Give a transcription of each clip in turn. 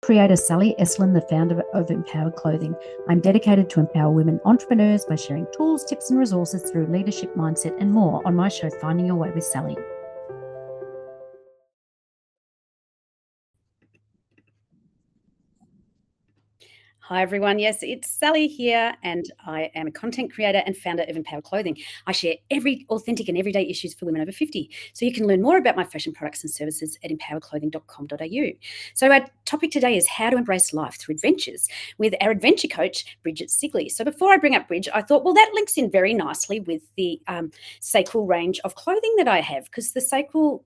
creator Sally Eslin, the founder of Empowered Clothing. I'm dedicated to empower women entrepreneurs by sharing tools, tips, and resources through leadership, mindset, and more on my show, Finding Your Way with Sally. Hi everyone, yes, it's Sally here, and I am a content creator and founder of Empowered Clothing. I share every authentic and everyday issues for women over 50. So you can learn more about my fashion products and services at empoweredclothing.com.au. So our topic today is how to embrace life through adventures with our adventure coach, Brigette Sigley. So before I bring up Bridge, I thought, well, that links in very nicely with the sacral range of clothing that I have, because the sacral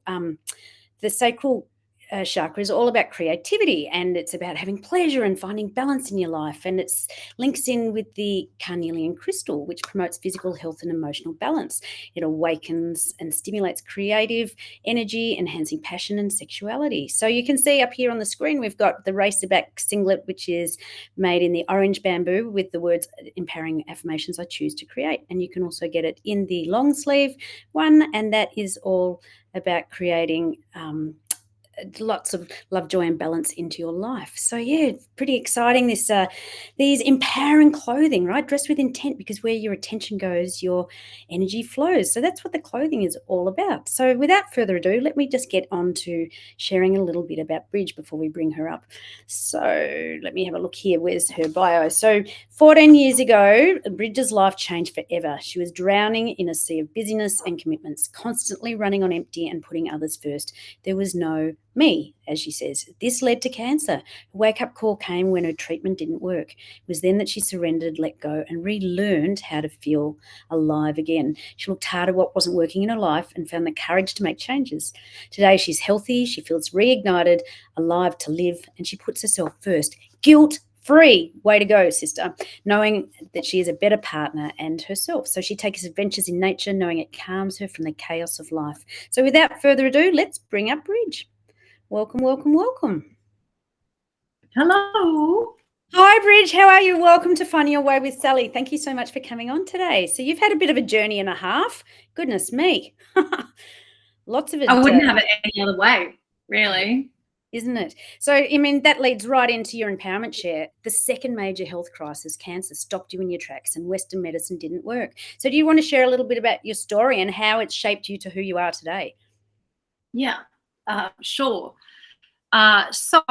chakra is all about creativity, and it's about having pleasure and finding balance in your life, and it's links in with the carnelian crystal, which promotes physical health and emotional balance. It awakens and stimulates creative energy, enhancing passion and sexuality. So you can see up here on the screen we've got the racerback singlet, which is made in the orange bamboo with the words empowering affirmations I choose to create, and you can also get it in the long sleeve one, and that is all about creating lots of love, joy, and balance into your life. So yeah, pretty exciting. These empowering clothing, right? Dress with intent, because where your attention goes, your energy flows. So that's what the clothing is all about. So without further ado, let me just get on to sharing a little bit about Bridge before we bring her up. So let me have a look here. Where's her bio? So 14 years ago, Bridge's life changed forever. She was drowning in a sea of busyness and commitments, constantly running on empty and putting others first. There was no me, as she says. This led to cancer. A wake-up call came when her treatment didn't work. It was then that she surrendered, let go, and relearned how to feel alive again. She looked hard at what wasn't working in her life and found the courage to make changes. Today, she's healthy, she feels reignited, alive to live, and she puts herself first. Guilt-free. Way to go, sister. Knowing that she is a better partner and herself. So she takes adventures in nature, knowing it calms her from the chaos of life. So without further ado, let's bring up Bridge. Welcome, welcome, welcome. Hello. Hi, Bridge. How are you? Welcome to Finding Your Way with Sally. Thank you so much for coming on today. So you've had a bit of a journey and a half. Goodness me. Lots of it. I wouldn't have it any other way, really. Isn't it? So, I mean, that leads right into your empowerment share. The second major health crisis, cancer, stopped you in your tracks, and Western medicine didn't work. So do you want to share a little bit about your story and how it's shaped you to who you are today? Yeah, sure. So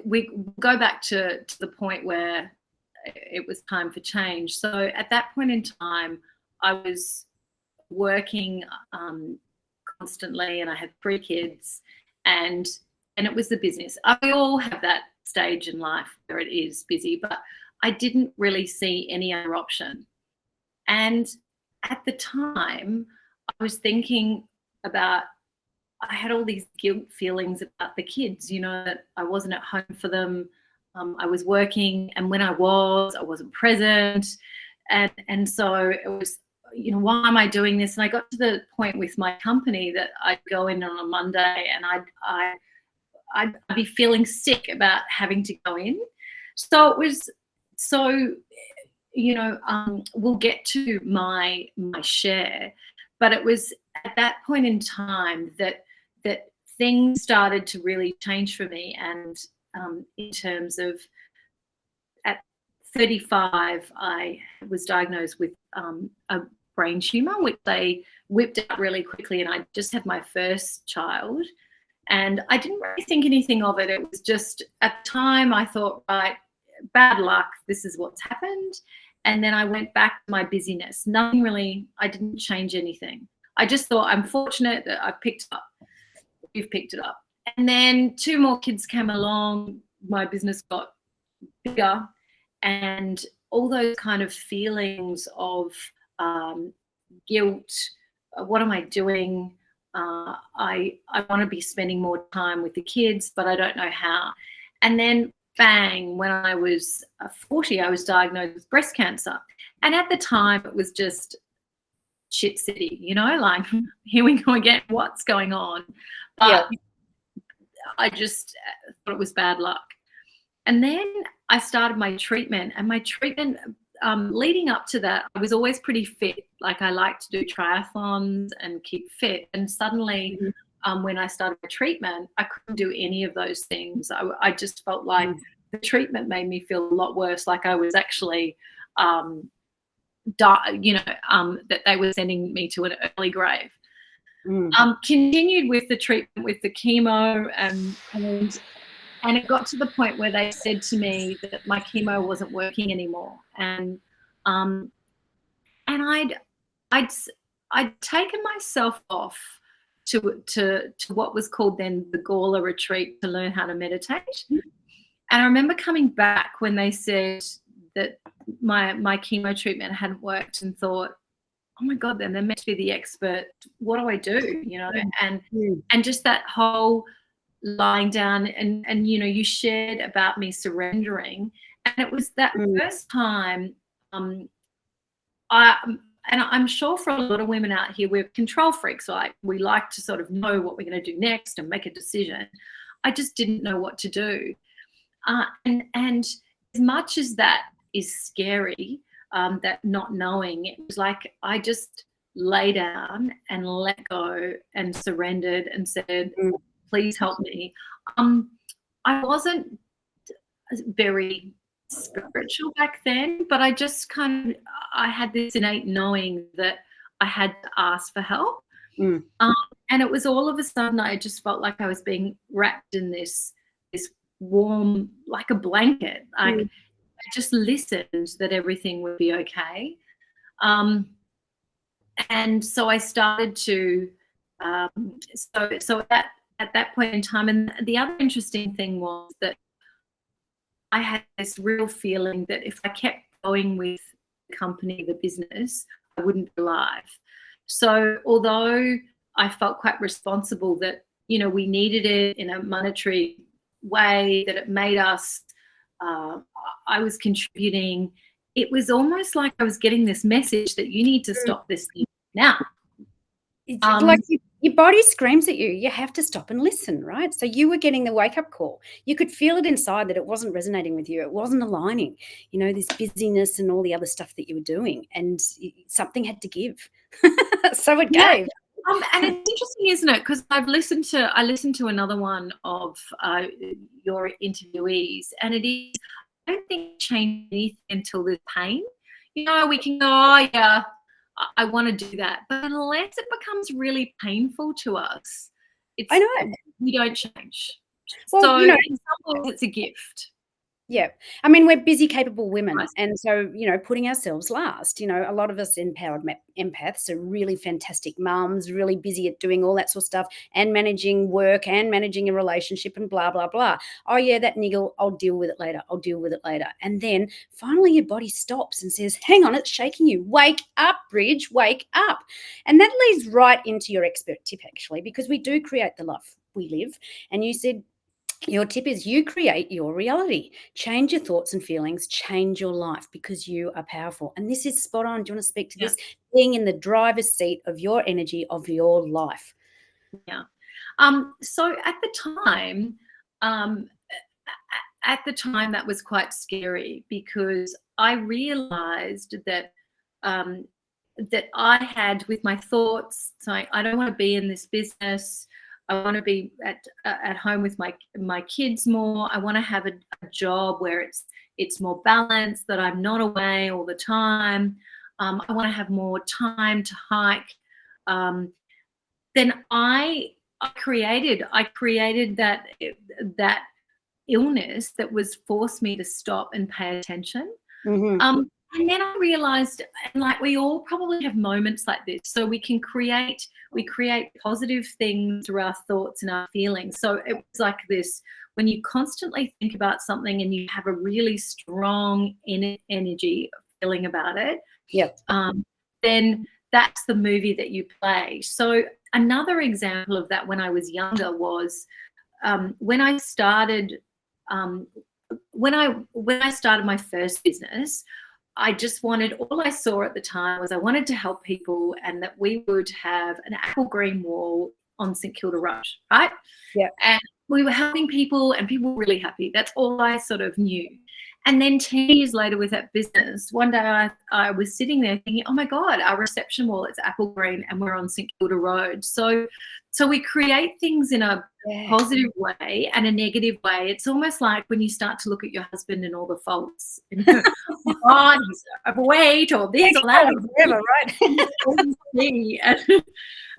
we go back to the point where it was time for change. So at that point in time, I was working constantly, and I had 3 kids, and it was the business. We all have that stage in life where it is busy, but I didn't really see any other option. And at the time, I was thinking about, I had all these guilt feelings about the kids, that I wasn't at home for them. I was working, and when I wasn't present. And so it was, why am I doing this? And I got to the point with my company that I'd go in on a Monday and I'd be feeling sick about having to go in. So it was, we'll get to my share, but it was at that point in time that things started to really change for me. And in terms of, at 35, I was diagnosed with a brain tumor, which they whipped out really quickly, and I just had my first child. And I didn't really think anything of it. It was just, at the time, I thought, right, bad luck, this is what's happened. And then I went back to my busyness. Nothing really, I didn't change anything. I just thought, I'm fortunate that you've picked it up. And then 2 more kids came along, my business got bigger, and all those kind of feelings of guilt, what am I doing? I want to be spending more time with the kids, but I don't know how. And then bang, when I was 40, I was diagnosed with breast cancer. And at the time, it was just shit city, like, here we go again, what's going on? But yeah. I just thought it was bad luck. And then I started my treatment, and my treatment, leading up to that, I was always pretty fit. Like, I like to do triathlons and keep fit. And suddenly when I started my treatment, I couldn't do any of those things. I just felt like the treatment made me feel a lot worse, like I was actually, that they were sending me to an early grave. Continued with the treatment with the chemo, and it got to the point where they said to me that my chemo wasn't working anymore, and I'd taken myself off to what was called then the Gawler retreat to learn how to meditate. And I remember coming back when they said that my chemo treatment hadn't worked, and thought, oh my God, then they're meant to be the expert. What do I do? You know, and just that whole lying down, and you know, you shared about me surrendering, and it was that first time. I'm sure for a lot of women out here, we're control freaks. Like, we like to sort of know what we're going to do next and make a decision. I just didn't know what to do. And as much as that is scary, that not knowing, it was like I just lay down and let go and surrendered and said, please help me. I wasn't very spiritual back then, but I just I had this innate knowing that I had to ask for help. And it was all of a sudden, I just felt like I was being wrapped in this warm, like a blanket. I just listened that everything would be okay. And so I started to, so at that point in time, and the other interesting thing was that I had this real feeling that if I kept going with the company, the business, I wouldn't be alive. So although I felt quite responsible that, you know, we needed it in a monetary way, that it made us, I was contributing, it was almost like I was getting this message that you need to stop this thing now. It's like your body screams at you. You have to stop and listen, right? So you were getting the wake-up call. You could feel it inside that it wasn't resonating with you. It wasn't aligning, you know, this busyness and all the other stuff that you were doing, and something had to give. So it gave. And it's interesting, isn't it? Because I listened to another one of your interviewees, and it is, I don't think it changed anything until there's pain. You know, we can go, oh yeah, I want to do that, but unless it becomes really painful to us, we don't change. Well, so you know, in some ways, it's a gift. Yeah. I mean, we're busy, capable women. Right. And so, you know, putting ourselves last, you know, a lot of us empowered empaths are really fantastic mums, really busy at doing all that sort of stuff, and managing work and managing a relationship and blah, blah, blah. Oh, yeah, that niggle, I'll deal with it later. I'll deal with it later. And then finally your body stops and says, hang on, it's shaking you. Wake up, Bridge, wake up. And that leads right into your expert tip, actually, because we do create the life we live. And you said, your tip is you create your reality. Change your thoughts and feelings, change your life, because you are powerful. And this is spot on. Do you want to speak to this? Being in the driver's seat of your energy, of your life. Yeah. So at the time that was quite scary, because I realized that that I had, with my thoughts, so I don't want to be in this business. I want to be at home with my kids more. I want to have a job where it's more balanced, that I'm not away all the time. I want to have more time to hike. Then I created that illness that was forced me to stop and pay attention. Mm-hmm. And then I realized, and like we all probably have moments like this, so we create positive things through our thoughts and our feelings. So it was like this, when you constantly think about something and you have a really strong energy feeling about it, then that's the movie that you play. So another example of that when I was younger was when I started my first business. I just wanted, all I saw at the time was I wanted to help people, and that we would have an apple green wall on St Kilda Road, right? Yeah. And we were helping people, and people were really happy. That's all I sort of knew. And then 10 years later with that business, one day I was sitting there thinking, oh my God, our reception wall is apple green and we're on St Kilda Road. So we create things in a positive way and a negative way. It's almost like when you start to look at your husband and all the faults. And you go, oh, he's overweight or this or that. Forever,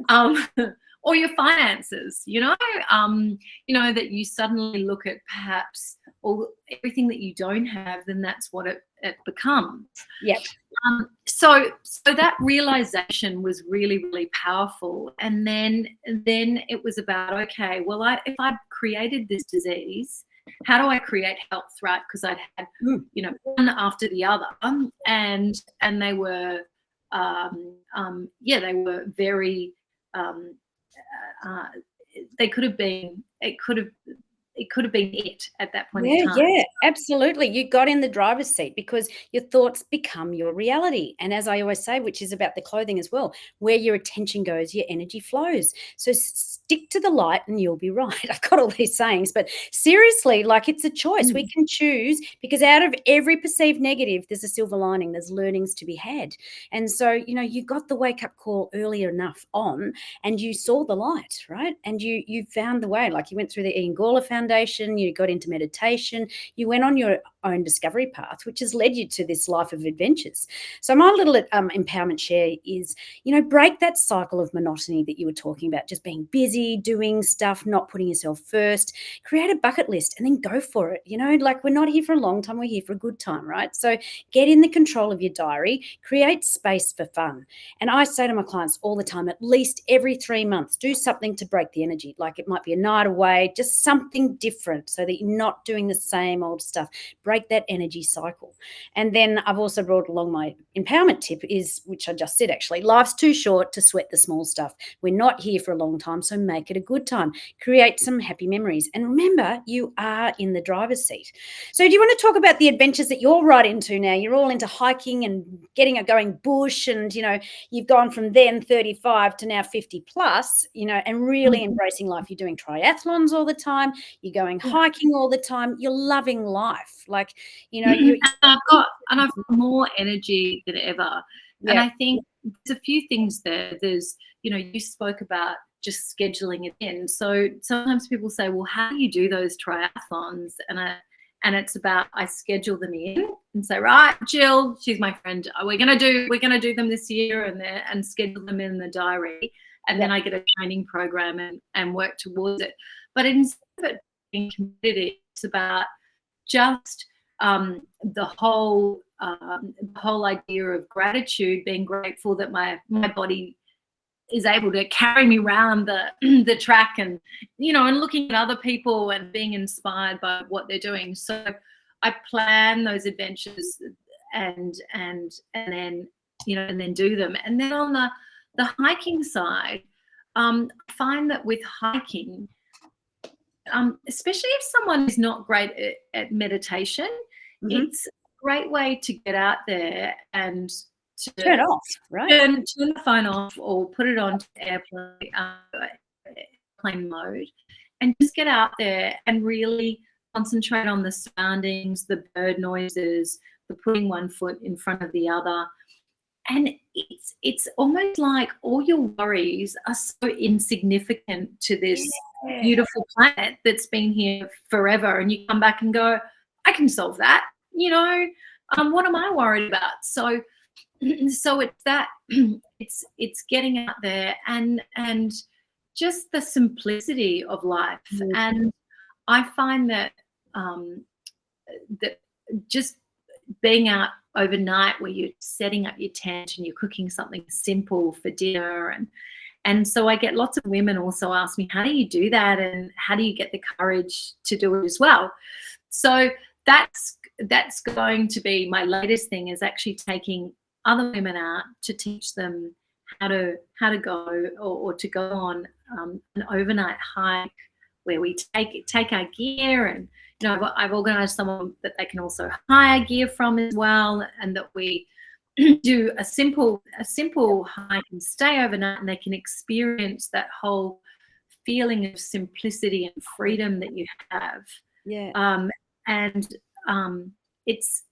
right? Or your finances, that you suddenly look at perhaps everything that you don't have, then that's what it becomes. Yep. So that realization was really, really powerful. And then it was about, okay, well, if I've created this disease, how do I create health, right? Because I'd had, one after the other, and they were, they were very. They could have been. It could have been it at that point in time. Yeah, absolutely. You got in the driver's seat because your thoughts become your reality. And as I always say, which is about the clothing as well, where your attention goes, your energy flows. So stick to the light and you'll be right. I've got all these sayings, but seriously, like, it's a choice. We can choose, because out of every perceived negative, there's a silver lining. There's learnings to be had. And so, you got the wake-up call earlier enough on, and you saw the light, right? And you found the way. Like, you went through the Ian Gawler Foundation, you got into meditation, you went on your own discovery path, which has led you to this life of adventures. So my little empowerment share is, break that cycle of monotony that you were talking about, just being busy, doing stuff, not putting yourself first. Create a bucket list and then go for it. Like, we're not here for a long time, we're here for a good time, right? So get in the control of your diary, create space for fun. And I say to my clients all the time, at least every 3 months, do something to break the energy. Like, it might be a night away, just something different so that you're not doing the same old stuff. Break that energy cycle. And then I've also brought along my empowerment tip is, which I just said actually, life's too short to sweat the small stuff. We're not here for a long time, so make it a good time. Create some happy memories. And remember, you are in the driver's seat. So do you want to talk about the adventures that you're right into now? You're all into hiking and going bush, and, you've gone from then 35 to now 50 plus, and really embracing life. You're doing triathlons all the time. You're going hiking all the time. You're loving life. Like, I've got more energy than ever. Yeah. And I think there's a few things there. There's, you spoke about just scheduling it in. So sometimes people say, well, how do you do those triathlons? And it's about, I schedule them in and say, right, Jill, she's my friend, we're gonna do them this year, and schedule them in the diary. And then I get a training program and work towards it. But instead of it being competitive, it's about just the whole idea of gratitude, being grateful that my body is able to carry me around the track, and and looking at other people and being inspired by what they're doing. So I plan those adventures and then and then do them. And then on the hiking side, I find that with hiking, especially if someone is not great at meditation, it's a great way to get out there and to turn it off, right? Turn the phone off or put it on airplane mode, and just get out there and really concentrate on the surroundings, the bird noises, the putting one foot in front of the other. And it's almost like all your worries are so insignificant to this beautiful planet that's been here forever. And you come back and go, I can solve that. What am I worried about? So it's that it's getting out there and just the simplicity of life. And I find that that just being out overnight, where you're setting up your tent and you're cooking something simple for dinner, and so I get lots of women also ask me, how do you do that, and how do you get the courage to do it as well? So that's going to be my latest thing, is actually taking other women out to teach them how to go or to go on an overnight hike, where we take our gear, and I've organised someone that they can also hire gear from as well, and that we do a simple hike and stay overnight, and they can experience that whole feeling of simplicity and freedom that you have. it's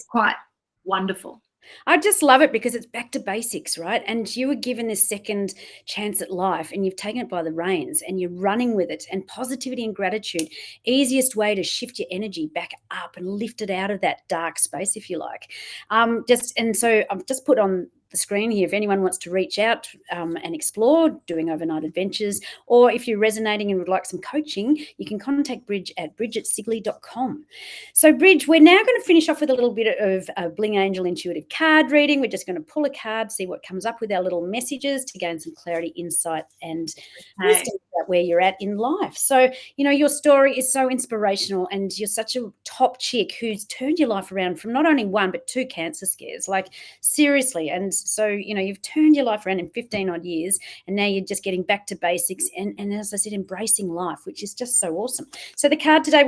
quite wonderful. I just love it because it's back to basics, right? And you were given this second chance at life and you've taken it by the reins and you're running with it. And positivity and gratitude, easiest way to shift your energy back up and lift it out of that dark space, if you like. So I've just put on the screen here if anyone wants to reach out and explore doing overnight adventures, or if you're resonating and would like some coaching, you can contact Bridge at bridgetesigley.com. So Bridge, we're now going to finish off with a little bit of a Bling Angel intuitive card reading. We're just going to pull a card, see what comes up with our little messages to gain some clarity, insight, and wisdom about where you're at in life. So, your story is so inspirational and you're such a top chick who's turned your life around from not only one, but 2 cancer scares, like seriously. And so, you've turned your life around in 15 odd years and now you're just getting back to basics and as I said, embracing life, which is just so awesome. So the card today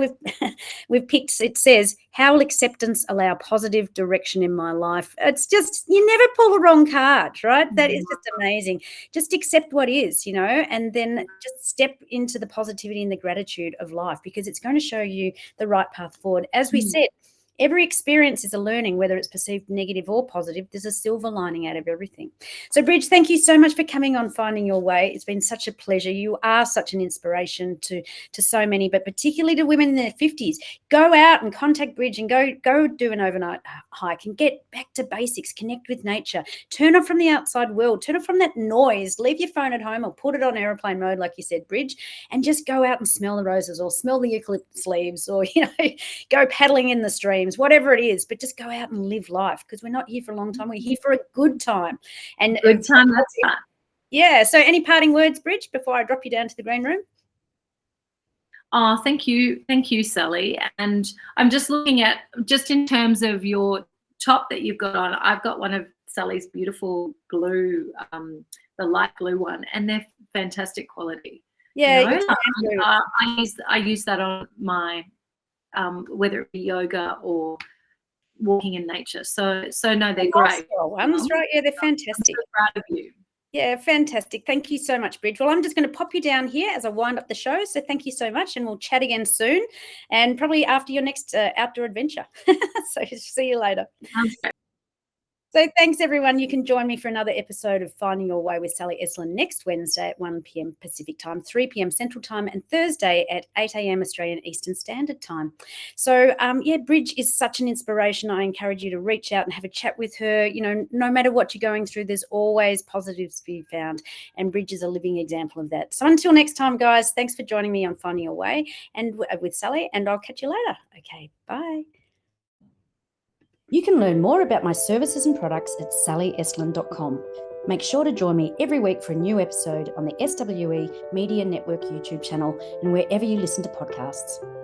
we've picked, it says, how will acceptance allow positive direction in my life? It's just, you never pull a wrong card, right? That is just amazing. Just accept what is, and then just step into the positivity and the gratitude of life, because it's going to show you the right path forward. As we said, every experience is a learning, whether it's perceived negative or positive. There's a silver lining out of everything. So, Bridge, thank you so much for coming on Finding Your Way. It's been such a pleasure. You are such an inspiration to so many, but particularly to women in their 50s. Go out and contact Bridge and go do an overnight hike and get back to basics. Connect with nature. Turn off from the outside world. Turn off from that noise. Leave your phone at home or put it on airplane mode, like you said, Bridge, and just go out and smell the roses or smell the eucalyptus leaves or, go paddling in the stream. Whatever it is, but just go out and live life, because we're not here for a long time. We're here for a good time. And good time, that's fun. Yeah. So any parting words, Bridge, before I drop you down to the green room? Oh, thank you. Thank you, Sally. And I'm just looking at, just in terms of your top that you've got on, I've got one of Sally's beautiful blue, the light blue one, and they're fantastic quality. Yeah. I use that on my, whether it be yoga or walking in nature. So no, they're great. Ones, right? Yeah, they're fantastic. I'm so proud of you. Yeah, fantastic. Thank you so much, Bridge. Well, I'm just going to pop you down here as I wind up the show. So thank you so much, and we'll chat again soon, and probably after your next outdoor adventure. So see you later. So thanks, everyone. You can join me for another episode of Finding Your Way with Sally Eslin next Wednesday at 1 p.m. Pacific time, 3 p.m. Central time, and Thursday at 8 a.m. Australian Eastern Standard Time. So, Bridge is such an inspiration. I encourage you to reach out and have a chat with her. No matter what you're going through, there's always positives to be found, and Bridge is a living example of that. So until next time, guys, thanks for joining me on Finding Your Way and with Sally, and I'll catch you later. Okay, bye. You can learn more about my services and products at sallyeslin.com. Make sure to join me every week for a new episode on the SWE Media Network YouTube channel and wherever you listen to podcasts.